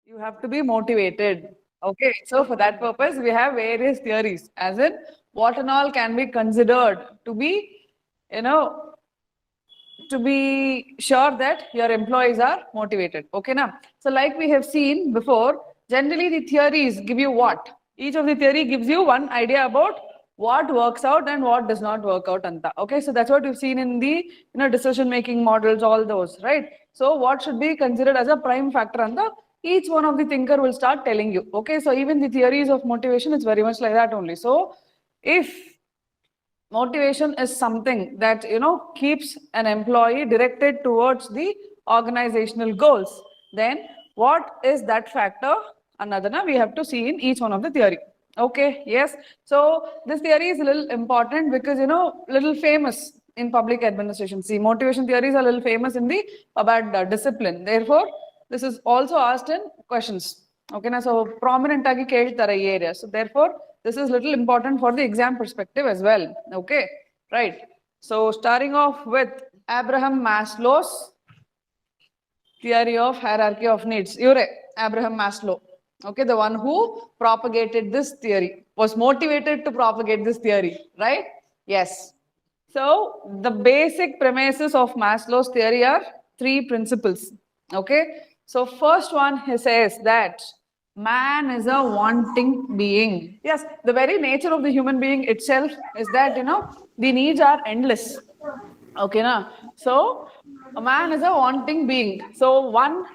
You have to be motivated. Okay, so for that purpose, we have various theories, as in what and all can be considered to be, you know, to be sure that your employees are motivated. Okay, now. So, like we have seen before, generally the theories give you what? Each of the theory gives you one idea about what works out and what does not work out. Anta. Okay, so that's what you've seen in the decision making models, all those, right? So, what should be considered as a prime factor? Anta? Each one of the thinker will start telling you. Okay, so even the theories of motivation is very much like that only. So, if motivation is something that keeps an employee directed towards the organizational goals, then what is that factor? Another we have to see in each one of the theory. Okay, yes. So this theory is a little important because little famous in public administration. See, motivation theories are a little famous in the PABAD discipline. Therefore, this is also asked in questions. Okay, now so prominent agi keltare ee area. So therefore, this is little important for the exam perspective as well. Okay, right. So starting off with Abraham Maslow's theory of hierarchy of needs. Yure, Abraham Maslow. Okay, the one who propagated this theory, was motivated to propagate this theory, right? Yes. So the basic premises of Maslow's theory are three principles. Okay. So first one, he says that man is a wanting being. Yes, the very nature of the human being itself is that the needs are endless. Okay, na? So a man is a wanting being. So one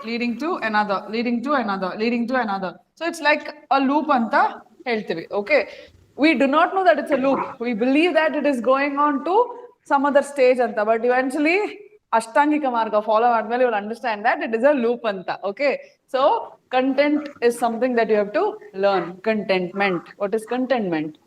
leading to another, leading to another, leading to another. So it's like a loop anta helthivi. Okay. We do not know that it's a loop. We believe that it is going on to some other stage anta, but eventually Ashtangika marga follow admele you will understand that it is a loop anta. Okay. So content is something that you have to learn. Contentment. What is contentment?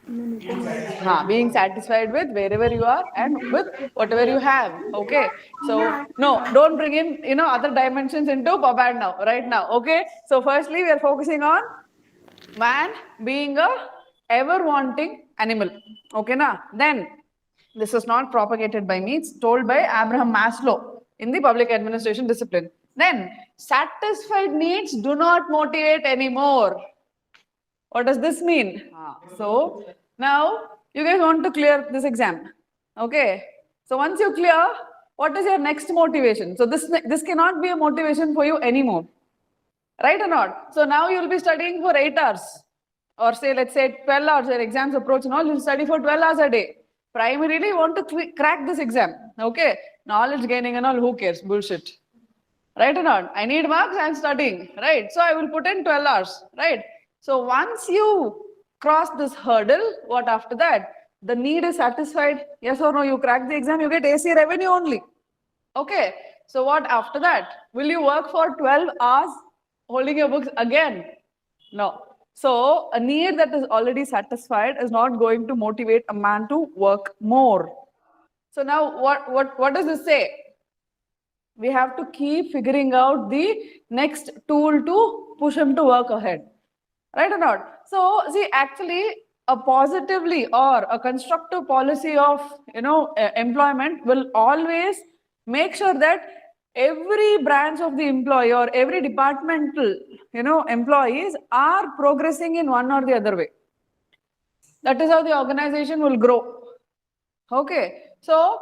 Being satisfied with wherever you are and with whatever you have. Okay. So no, don't bring in other dimensions into PABAD now, right now. Okay. So firstly, we are focusing on man being a ever wanting animal. Okay, na? Then this is not propagated by me, it's told by Abraham Maslow in the public administration discipline. Then satisfied needs do not motivate anymore. What does this mean? So now you guys want to clear this exam. Okay. So once you clear, what is your next motivation? So this cannot be a motivation for you anymore. Right or not? So now you will be studying for 8 hours. Or say, let's say 12 hours, your exams approach and all, you'll study for 12 hours a day. Primarily, you want to crack this exam. Okay. Knowledge gaining and all, who cares? Bullshit. Right or not? I need marks, I'm studying. Right. So I will put in 12 hours. Right. So once you cross this hurdle, what after that? The need is satisfied. Yes or no? You crack the exam, you get AC revenue only. Okay. So what after that? Will you work for 12 hours holding your books again? No. So a need that is already satisfied is not going to motivate a man to work more. So now what does this say? We have to keep figuring out the next tool to push him to work ahead. Right or not? So see, actually a positively or a constructive policy of employment will always make sure that every branch of the employee or every departmental employees are progressing in one or the other way. That is how the organization will grow. Okay. So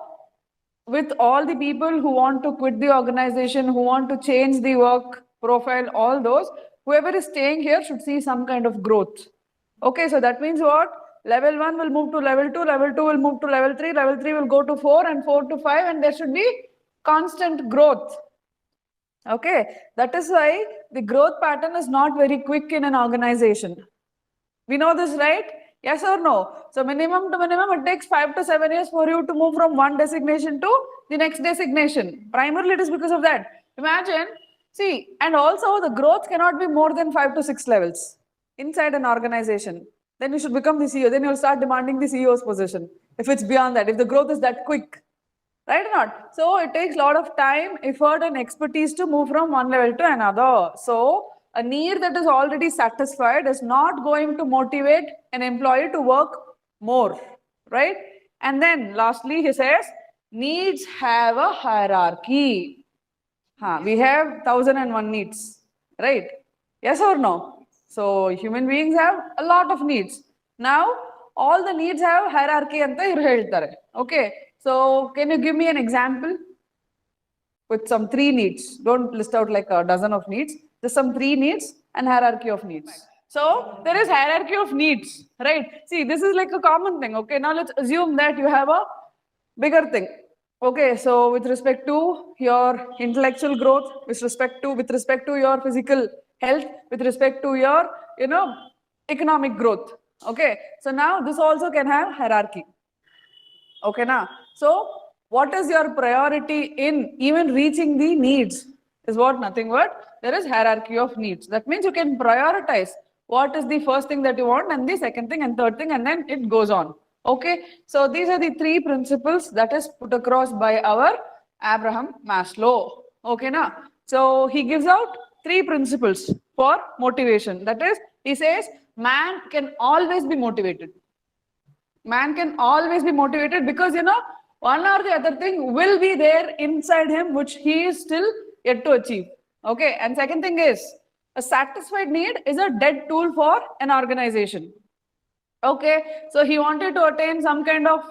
with all the people who want to quit the organization, who want to change the work profile, all those, whoever is staying here should see some kind of growth. Okay, so that means what? Level 1 will move to level 2, level 2 will move to level 3 will go to 4 and 4 to 5, and there should be constant growth. Okay, that is why the growth pattern is not very quick in an organization. We know this, right? Yes or no? So minimum to minimum, it takes 5 to 7 years for you to move from one designation to the next designation. Primarily, it is because of that. Imagine, see, and also the growth cannot be more than 5 to 6 levels inside an organization. Then you should become the CEO. Then you'll start demanding the CEO's position. If it's beyond that, if the growth is that quick. Right or not? So it takes a lot of time, effort and expertise to move from one level to another. So a need that is already satisfied is not going to motivate an employee to work more, right? And then lastly, he says, needs have a hierarchy. We have 1001 needs, right? Yes or no? So human beings have a lot of needs. Now, all the needs have hierarchy anta iವರು ಹೇಳ್ತಾರೆ. Okay. So can you give me an example with some three needs? Don't list out like a dozen of needs. Just some three needs and hierarchy of needs. So there is hierarchy of needs, right? See, this is like a common thing. Okay. Now let's assume that you have a bigger thing. Okay, so with respect to your intellectual growth, with respect to your physical health, with respect to your, economic growth. Okay, so now this also can have hierarchy. Okay, now, so what is your priority in even reaching the needs is what nothing but there is hierarchy of needs. That means you can prioritize what is the first thing that you want and the second thing and third thing, and then it goes on. Okay, so these are the three principles that is put across by our Abraham Maslow. Okay, now, so he gives out three principles for motivation. That is, he says man can always be motivated. Man can always be motivated because, one or the other thing will be there inside him which he is still yet to achieve. Okay, and second thing is, a satisfied need is a dead tool for an organization. Okay, so he wanted to attain some kind of,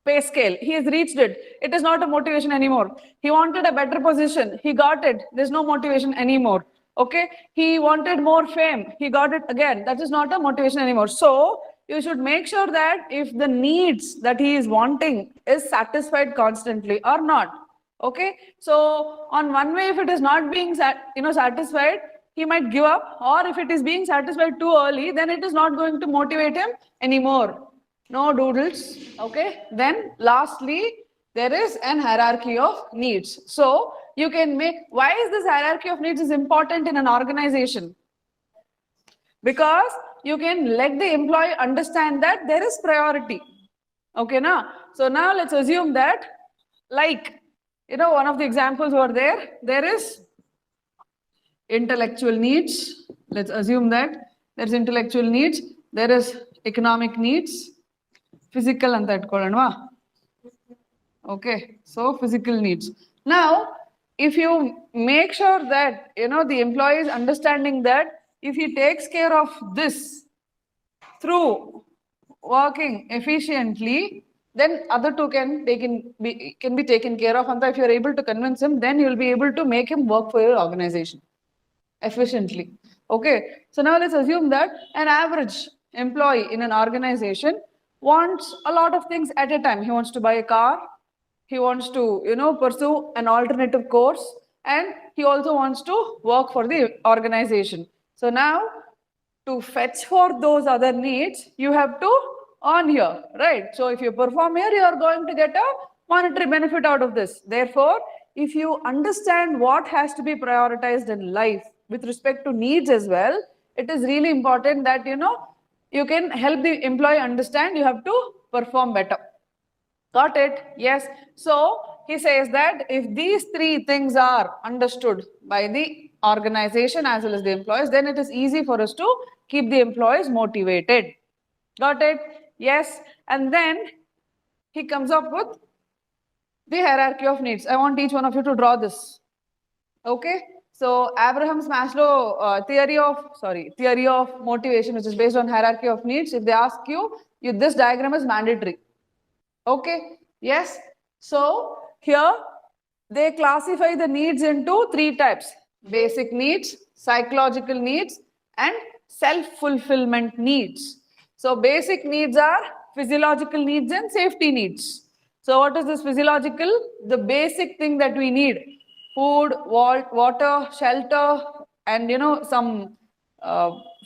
pay scale. He has reached it. It is not a motivation anymore. He wanted a better position. He got it. There's no motivation anymore. Okay, he wanted more fame. He got it again. That is not a motivation anymore. So you should make sure that if the needs that he is wanting is satisfied constantly or not. Okay, so on one way, if it is not being satisfied, he might give up, or if it is being satisfied too early, then it is not going to motivate him anymore. No doodles. Okay, then lastly, there is an hierarchy of needs. So you can make, why is this hierarchy of needs is important in an organization? Because you can let the employee understand that there is priority. Okay, now, so now let's assume that, like, one of the examples over there is intellectual needs. Let's assume that there's intellectual needs, there is economic needs, physical and that kolanwa. Okay, so physical needs. Now, if you make sure that the employee is understanding that if he takes care of this through working efficiently, then other two can be taken care of. And if you are able to convince him, then you will be able to make him work for your organization efficiently. Okay, so now let's assume that an average employee in an organization wants a lot of things at a time. He wants to buy a car, he wants to pursue an alternative course, and he also wants to work for the organization. So now, to fetch for those other needs, you have to earn here, right? So if you perform here, you are going to get a monetary benefit out of this. Therefore, if you understand what has to be prioritized in life with respect to needs as well, it is really important that you can help the employee understand you have to perform better. Got it? Yes. So he says that if these three things are understood by the organization as well as the employees, then it is easy for us to keep the employees motivated. Got it? Yes. And then he comes up with the hierarchy of needs. I want each one of you to draw this. Okay. So Abraham's Maslow theory of motivation, which is based on hierarchy of needs. If they ask you, this diagram is mandatory. Okay. Yes. So here they classify the needs into three types: basic needs, psychological needs, and self-fulfillment needs. So basic needs are physiological needs and safety needs. So what is this physiological? The basic thing that we need: food, water, shelter, and some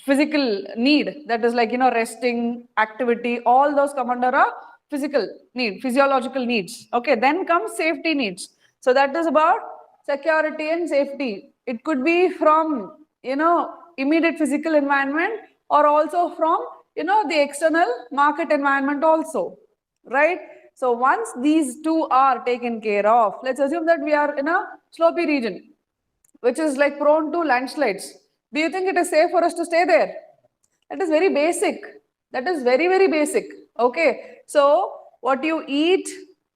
physical need, that is like resting, activity, all those come under a physiological needs. Okay, then comes safety needs. So that is about security and safety. It could be from immediate physical environment, or also from the external market environment also, right? So once these two are taken care of, let's assume that we are in a slopey region which is like prone to landslides. Do you think it is safe for us to stay there? That is very basic. That is very, very basic. Okay, so what you eat,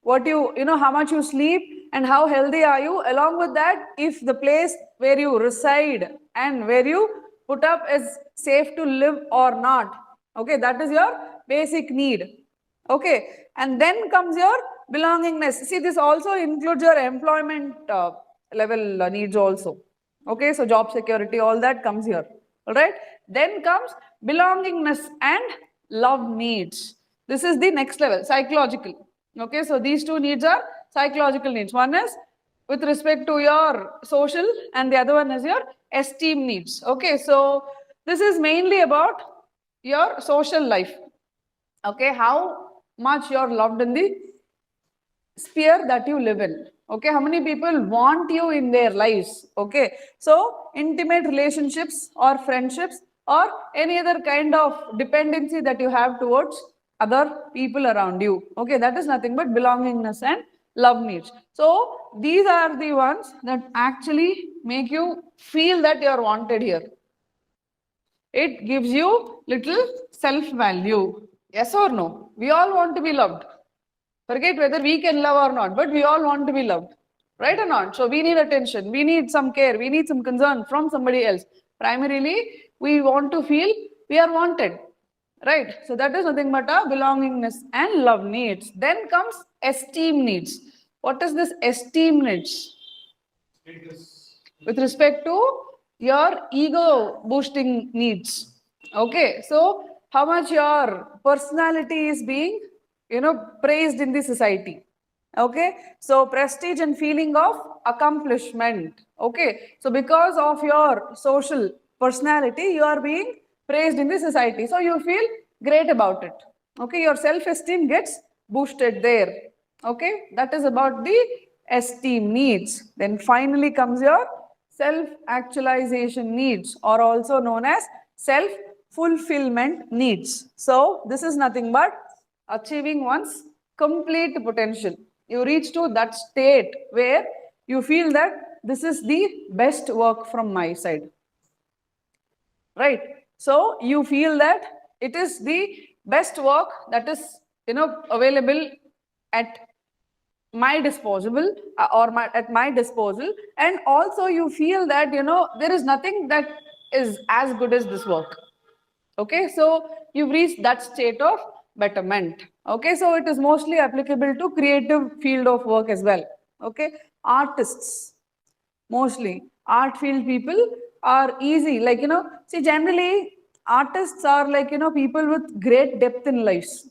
how much you sleep, and how healthy are you. Along with that, if the place where you reside and where you put up is safe to live or not. Okay, that is your basic need. Okay, and then comes your belongingness. See, this also includes your employment level needs also. Okay, so job security, all that comes here. All right, then comes belongingness and love needs. This is the next level, psychological. Okay, so these two needs are psychological needs. One is with respect to your social, and the other one is your esteem needs. Okay, so this is mainly about your social life. Okay, how much you're loved in the sphere that you live in. Okay, how many people want you in their lives. Okay, so intimate relationships or friendships or any other kind of dependency that you have towards other people around you. Okay, that is nothing but belongingness and love needs. So these are the ones that actually make you feel that you are wanted here. It gives you little self-value. Yes or no? We all want to be loved. Forget whether we can love or not, but we all want to be loved. Right or not? So we need attention, we need some care, we need some concern from somebody else. Primarily, we want to feel we are wanted. Right? So that is nothing but a belongingness and love needs. Then comes esteem needs. What is this esteem needs? With respect to your ego boosting needs. Okay, so how much your personality is being, praised in the society. Okay, so prestige and feeling of accomplishment. Okay, so because of your social personality, you are being praised in the society, so you feel great about it. Okay, your self-esteem gets boosted there. Okay, that is about the esteem needs. Then finally comes your self-actualization needs, or also known as self-fulfillment needs. So this is nothing but achieving one's complete potential. You reach to that state where you feel that this is the best work from my side. Right? So you feel that it is the best work that is, available at my disposal at my disposal, and also you feel that there is nothing that is as good as this work. Okay, so you've reached that state of betterment. Okay, so it is mostly applicable to creative field of work as well. Okay, artists, mostly art field people are easy, like see, generally artists are like people with great depth in lives.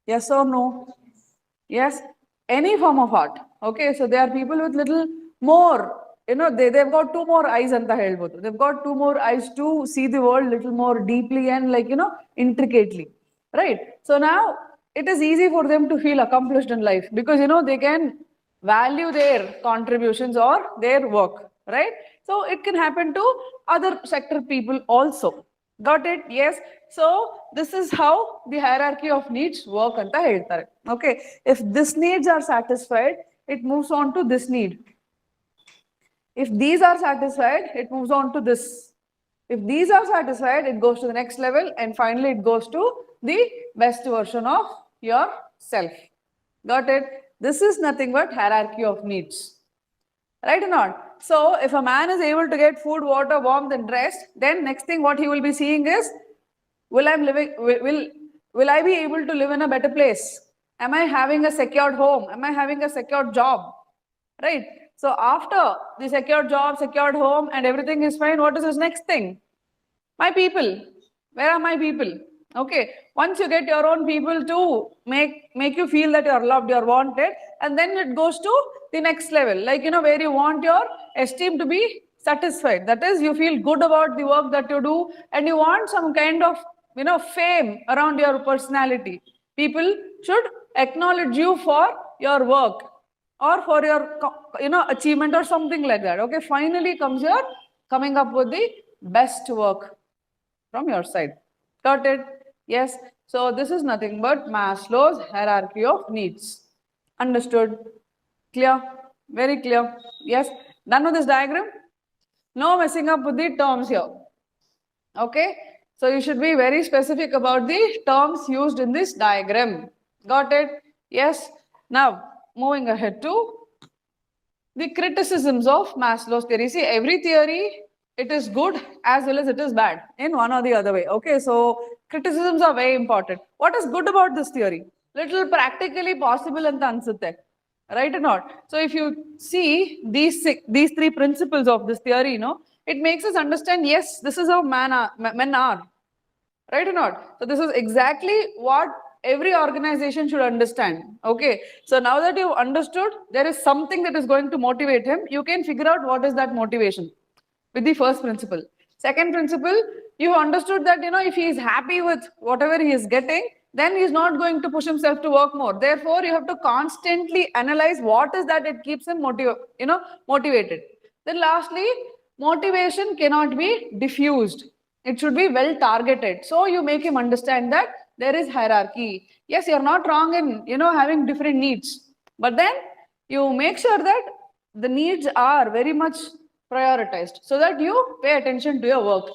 Yes or no? Yes, any form of art. Okay, so they are people with little more, they've got two more eyes anta helbodu. They've got two more eyes to see the world little more deeply and like, intricately. Right? So now it is easy for them to feel accomplished in life because, they can value their contributions or their work. Right? So it can happen to other sector people also. Got it? Yes. So this is how the hierarchy of needs work anta heltare. Okay. If these needs are satisfied, it moves on to this need. If these are satisfied, it moves on to this. If these are satisfied, it goes to the next level, and finally it goes to the best version of yourself. Got it? This is nothing but hierarchy of needs. Right or not? So if a man is able to get food, water, warmth, and rest, then next thing what he will be seeing is, will I be able to live in a better place? Am I having a secured home? Am I having a secured job? Right? So after the secured job, secured home, and everything is fine, what is his next thing? My people. Where are my people? Okay. Once you get your own people to make you feel that you are loved, you are wanted, and then it goes to the next level, like where you want your esteem to be satisfied. That is, you feel good about the work that you do, and you want some kind of fame around your personality. People should acknowledge you for your work or for your achievement or something like that. Okay, finally comes your coming up with the best work from your side. Got it? Yes. So this is nothing but Maslow's hierarchy of needs. Understood? Clear? Very clear? Yes. Done with this diagram? No messing up with the terms here. Okay. So you should be very specific about the terms used in this diagram. Got it? Yes. Now moving ahead to the criticisms of Maslow's theory. See, every theory, it is good as well as it is bad in one or the other way. Okay, so criticisms are very important. What is good about this theory? Little practically possible and ansutte, right or not? So if you see these three principles of this theory, it makes us understand, yes, this is how men are, right or not? So this is exactly what every organization should understand. Okay, so now that you've understood there is something that is going to motivate him, you can figure out what is that motivation with the first principle. Second principle, you understood that if he is happy with whatever he is getting, then he is not going to push himself to work more. Therefore, you have to constantly analyze what is that it keeps him motivated. Then lastly, motivation cannot be diffused. It should be well targeted. So you make him understand that there is hierarchy. Yes, you're not wrong in having different needs, but then you make sure that the needs are very much prioritized so that you pay attention to your work.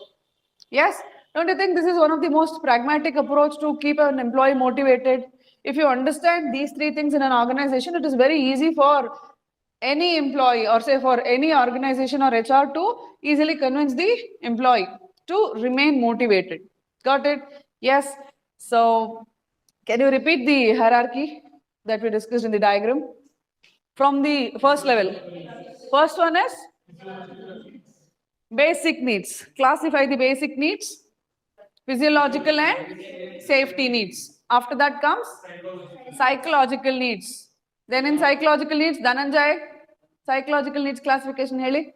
Yes, don't you think this is one of the most pragmatic approach to keep an employee motivated? If you understand these three things in an organization, it is very easy for any employee, or say for any organization or HR, to easily convince the employee to remain motivated. Got it? Yes. So can you repeat the hierarchy that we discussed in the diagram from the first level? First one is basic needs. Classify the basic needs, physiological and safety needs. After that comes psychological needs. Then in psychological needs, Dhananjay, psychological needs classification heli.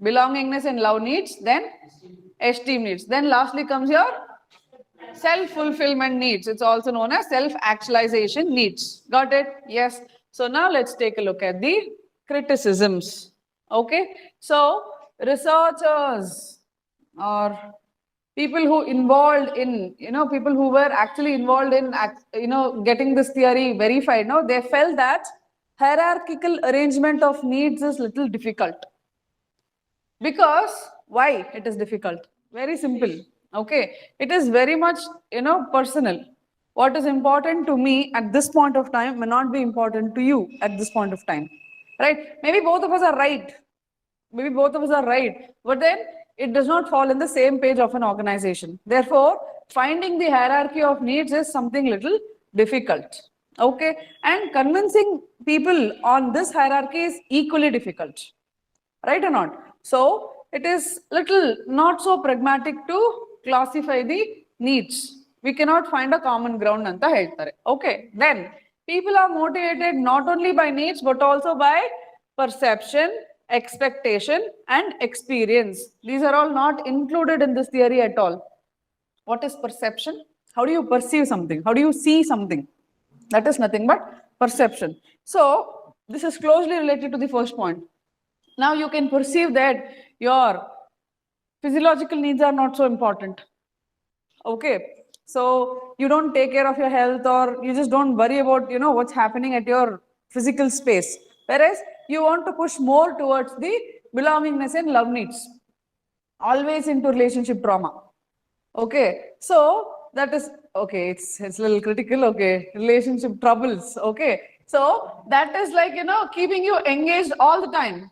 Belongingness and love needs. Then esteem needs. Then lastly comes your self-fulfillment needs. It's also known as self-actualization needs. Got it? Yes. So now let's take a look at the criticisms. Okay. So researchers or people who involved in, people who were actually involved in, getting this theory verified, they felt that hierarchical arrangement of needs is little difficult. Because why it is difficult? Very simple. Okay, it is very much personal. What is important to me at this point of time may not be important to you at this point of time, right? Maybe both of us are right. But then it does not fall in the same page of an organization. Therefore, finding the hierarchy of needs is something little difficult. Okay, and convincing people on this hierarchy is equally difficult, right or not? So it is little not so pragmatic to classify the needs. We cannot find a common ground anta heltare. Okay, then people are motivated not only by needs but also by perception, expectation and experience. These are all not included in this theory at all. What is perception? How do you perceive something? How do you see something? That is nothing but perception. So this is closely related to the first point. Now you can perceive that your physiological needs are not so important. Okay, so you don't take care of your health, or you just don't worry about what's happening at your physical space, whereas you want to push more towards the belongingness and love needs, always into relationship trauma. Okay, so that is okay, it's a little critical. Okay, relationship troubles. Okay, so that is like keeping you engaged all the time.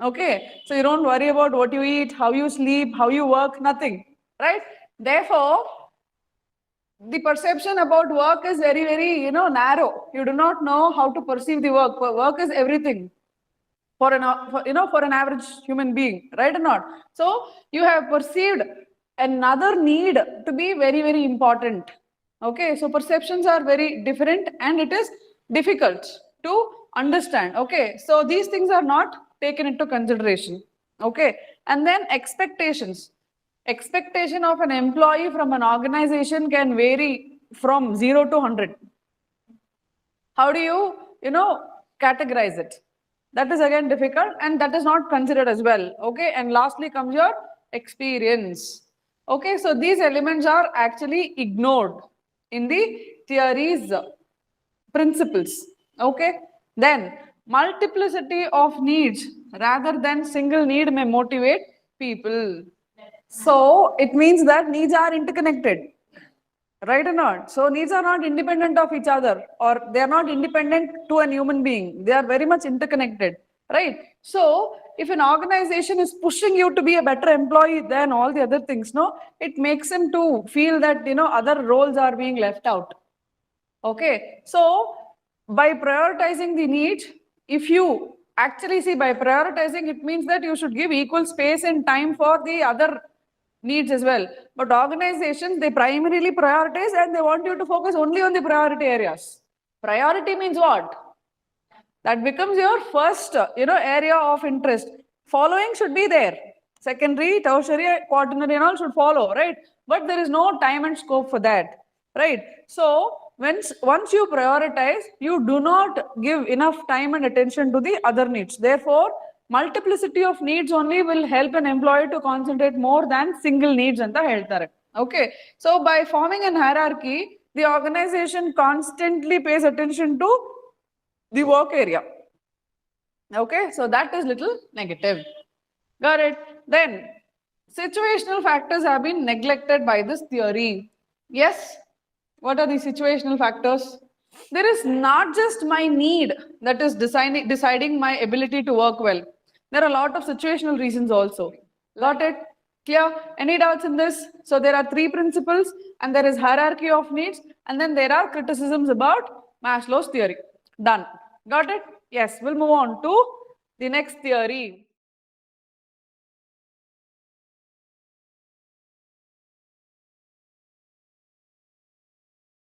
Okay, so you don't worry about what you eat, how you sleep, how you work, nothing, right? Therefore, the perception about work is very, very, narrow. You do not know how to perceive the work. Work is everything for an average human being, right or not? So you have perceived another need to be very, very important. Okay, so perceptions are very different and it is difficult to understand. Okay, so these things are not taken into consideration. Okay, and then expectations. Expectation of an employee from an organization can vary from 0 to 100. How do you, categorize it? That is again difficult and that is not considered as well. Okay, and lastly comes your experience. Okay, so these elements are actually ignored in the theory's principles. Okay, then multiplicity of needs rather than single need may motivate people. So it means that needs are interconnected, Right or not? So needs are not independent of each other, or they are not independent to a human being. They are very much interconnected, right? So if an organization is pushing you to be a better employee than all the other things, no, it makes them to feel that, other roles are being left out. Okay, so by prioritizing the needs, if you actually see by prioritizing, it means that you should give equal space and time for the other needs as well. But organizations, they primarily prioritize and they want you to focus only on the priority areas. Priority means what? That becomes your first, area of interest. Following should be there. Secondary, tertiary, quaternary and all should follow, right? But there is no time and scope for that, right? So once you prioritize, you do not give enough time and attention to the other needs. Therefore, multiplicity of needs only will help an employee to concentrate more than single needs anta ಹೇಳ್ತಾರೆ. Okay, so by forming an hierarchy, the organization constantly pays attention to the work area. Okay, so that is little negative. Got it? Then, situational factors have been neglected by this theory. Yes? What are the situational factors? There is not just my need that is deciding my ability to work well. There are a lot of situational reasons also. Got it? Clear? Any doubts in this? So there are three principles and there is hierarchy of needs and then there are criticisms about Maslow's theory. Done. Got it? Yes, we'll move on to the next theory.